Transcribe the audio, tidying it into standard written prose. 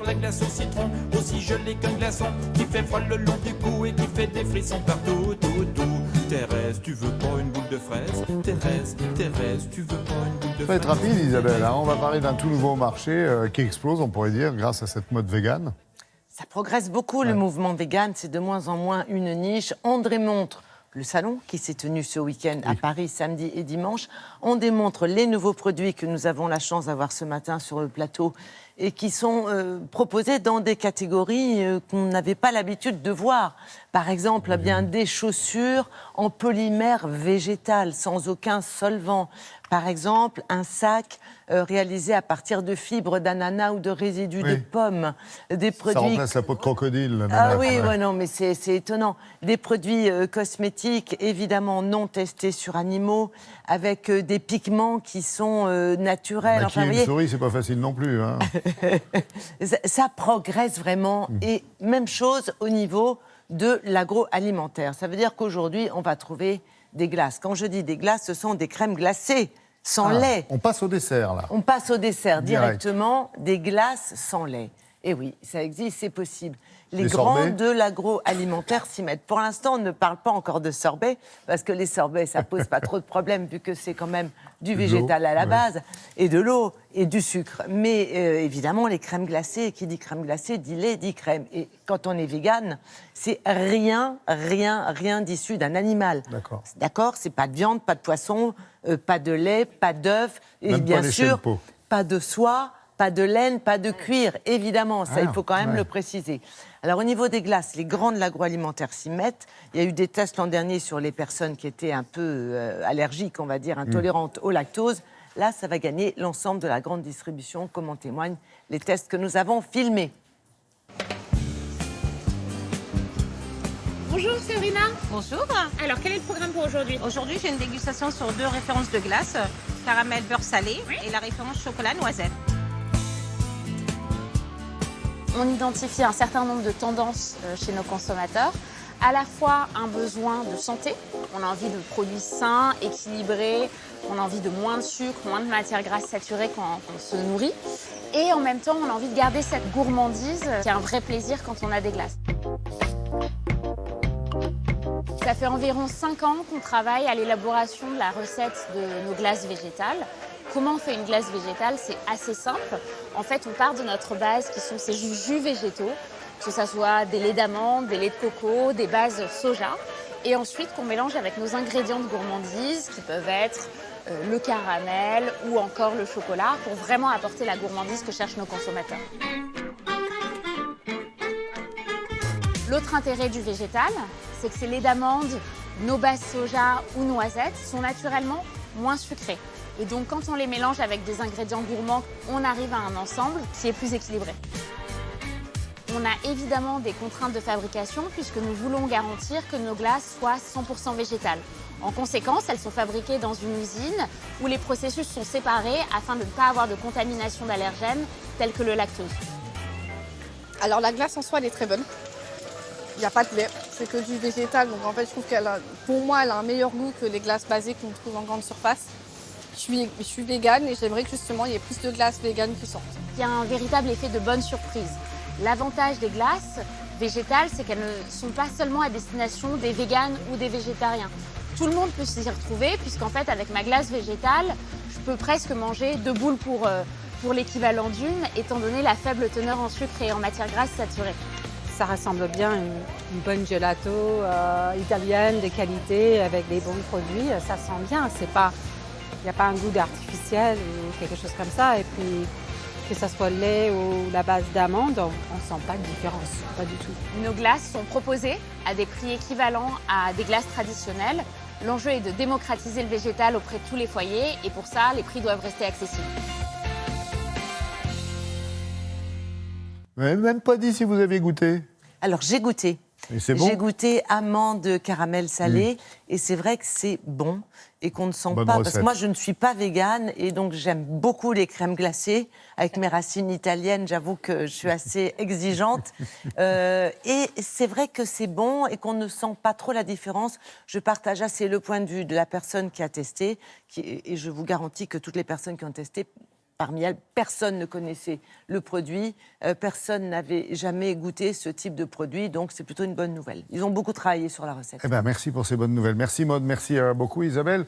préfère la glace au citron, aussi gelée qu'un glaçon, qui fait froid le long du cou et qui fait des frissons partout, tout, tout. Thérèse, tu veux pas une boule de fraise? Thérèse, Thérèse, tu veux pas une boule de Ça va être rapide, Isabelle. On va parler d'un tout nouveau marché qui explose, on pourrait dire, grâce à cette mode végane. Ça progresse beaucoup, le mouvement vegan. C'est de moins en moins une niche. On démontre le salon qui s'est tenu ce week-end à Paris, samedi et dimanche. On démontre les nouveaux produits que nous avons la chance d'avoir ce matin sur le plateau et qui sont proposés dans des catégories qu'on n'avait pas l'habitude de voir. Par exemple, bien des chaussures en polymère végétal, sans aucun solvant. Par exemple, un sac réalisé à partir de fibres d'ananas ou de résidus de pommes. Des produits... Ça remplace la peau de crocodile. Ah oui, non, mais c'est étonnant. Des produits cosmétiques, évidemment non testés sur animaux, avec des pigments qui sont naturels. Maquiller une souris, c'est pas facile non plus. Hein. Ça progresse vraiment. Et même chose au niveau de l'agroalimentaire. Ça veut dire qu'aujourd'hui, on va trouver des glaces. Quand je dis des glaces, ce sont des crèmes glacées. Sans lait. On passe au dessert, là. On passe au dessert directement, des glaces sans lait. Et oui, ça existe, c'est possible. Les grands sorbets de l'agroalimentaire s'y mettent. Pour l'instant, on ne parle pas encore de sorbet, parce que les sorbets, ça pose pas trop de problèmes, vu que c'est quand même du végétal à la base, et de l'eau, et du sucre. Mais évidemment, les crèmes glacées, qui dit crème glacée, dit lait, dit crème. Et quand on est végane, c'est rien d'issu d'un animal. D'accord, c'est pas de viande, pas de poisson, pas de lait, pas d'œufs, et bien sûr, pas de soie, pas de laine, pas de cuir, évidemment, ça il faut quand même le préciser. Alors au niveau des glaces, les grands de l'agroalimentaire s'y mettent. Il y a eu des tests l'an dernier sur les personnes qui étaient un peu allergiques, on va dire, intolérantes au lactose. Là, ça va gagner l'ensemble de la grande distribution, comme en témoignent les tests que nous avons filmés. Bonjour Sabrina. Bonjour. Alors quel est le programme pour aujourd'hui? Aujourd'hui, j'ai une dégustation sur 2 références de glace, caramel beurre salé et la référence chocolat noisette. On identifie un certain nombre de tendances chez nos consommateurs, à la fois un besoin de santé, on a envie de produits sains, équilibrés, on a envie de moins de sucre, moins de matières grasses saturées quand on se nourrit, et en même temps on a envie de garder cette gourmandise qui est un vrai plaisir quand on a des glaces. Ça fait environ 5 ans qu'on travaille à l'élaboration de la recette de nos glaces végétales. Comment on fait une glace végétale? C'est assez simple. En fait, on part de notre base qui sont ces jus végétaux, que ce soit des laits d'amande, des laits de coco, des bases soja. Et ensuite, qu'on mélange avec nos ingrédients de gourmandise, qui peuvent être le caramel ou encore le chocolat, pour vraiment apporter la gourmandise que cherchent nos consommateurs. L'autre intérêt du végétal, c'est que ces laits d'amande, nos bases soja ou noisettes sont naturellement moins sucrés. Et donc, quand on les mélange avec des ingrédients gourmands, on arrive à un ensemble qui est plus équilibré. On a évidemment des contraintes de fabrication puisque nous voulons garantir que nos glaces soient 100% végétales. En conséquence, elles sont fabriquées dans une usine où les processus sont séparés afin de ne pas avoir de contamination d'allergènes tels que le lactose. Alors la glace en soi, elle est très bonne. Il n'y a pas de lait, c'est que du végétal. Donc en fait, je trouve pour moi, elle a un meilleur goût que les glaces basées qu'on trouve en grande surface. Je suis végane et j'aimerais que justement il y ait plus de glaces véganes qui sortent. Il y a un véritable effet de bonne surprise. L'avantage des glaces végétales, c'est qu'elles ne sont pas seulement à destination des véganes ou des végétariens. Tout le monde peut s'y retrouver puisqu'en fait, avec ma glace végétale, je peux presque manger 2 boules pour l'équivalent d'une, étant donné la faible teneur en sucre et en matières grasses saturées. Ça ressemble bien à une bonne gelato italienne de qualité avec des bons produits. Ça sent bien, il n'y a pas un goût d'artificiel ou quelque chose comme ça. Et puis, que ce soit le lait ou la base d'amande, on ne sent pas de différence, pas du tout. Nos glaces sont proposées à des prix équivalents à des glaces traditionnelles. L'enjeu est de démocratiser le végétal auprès de tous les foyers et pour ça, les prix doivent rester accessibles. Vous n'avez même pas dit si vous aviez goûté. Alors, j'ai goûté. Et c'est bon? J'ai goûté amande, caramel salé, et c'est vrai que c'est bon et qu'on ne sent pas. Parce que moi, je ne suis pas végane et donc j'aime beaucoup les crèmes glacées. Avec mes racines italiennes, j'avoue que je suis assez exigeante. Et c'est vrai que c'est bon et qu'on ne sent pas trop la différence. Je partage assez le point de vue de la personne qui a testé, et je vous garantis que toutes les personnes qui ont testé parmi elles, personne ne connaissait le produit, personne n'avait jamais goûté ce type de produit, donc c'est plutôt une bonne nouvelle. Ils ont beaucoup travaillé sur la recette. Eh ben, merci pour ces bonnes nouvelles. Merci Maude, merci beaucoup Isabelle.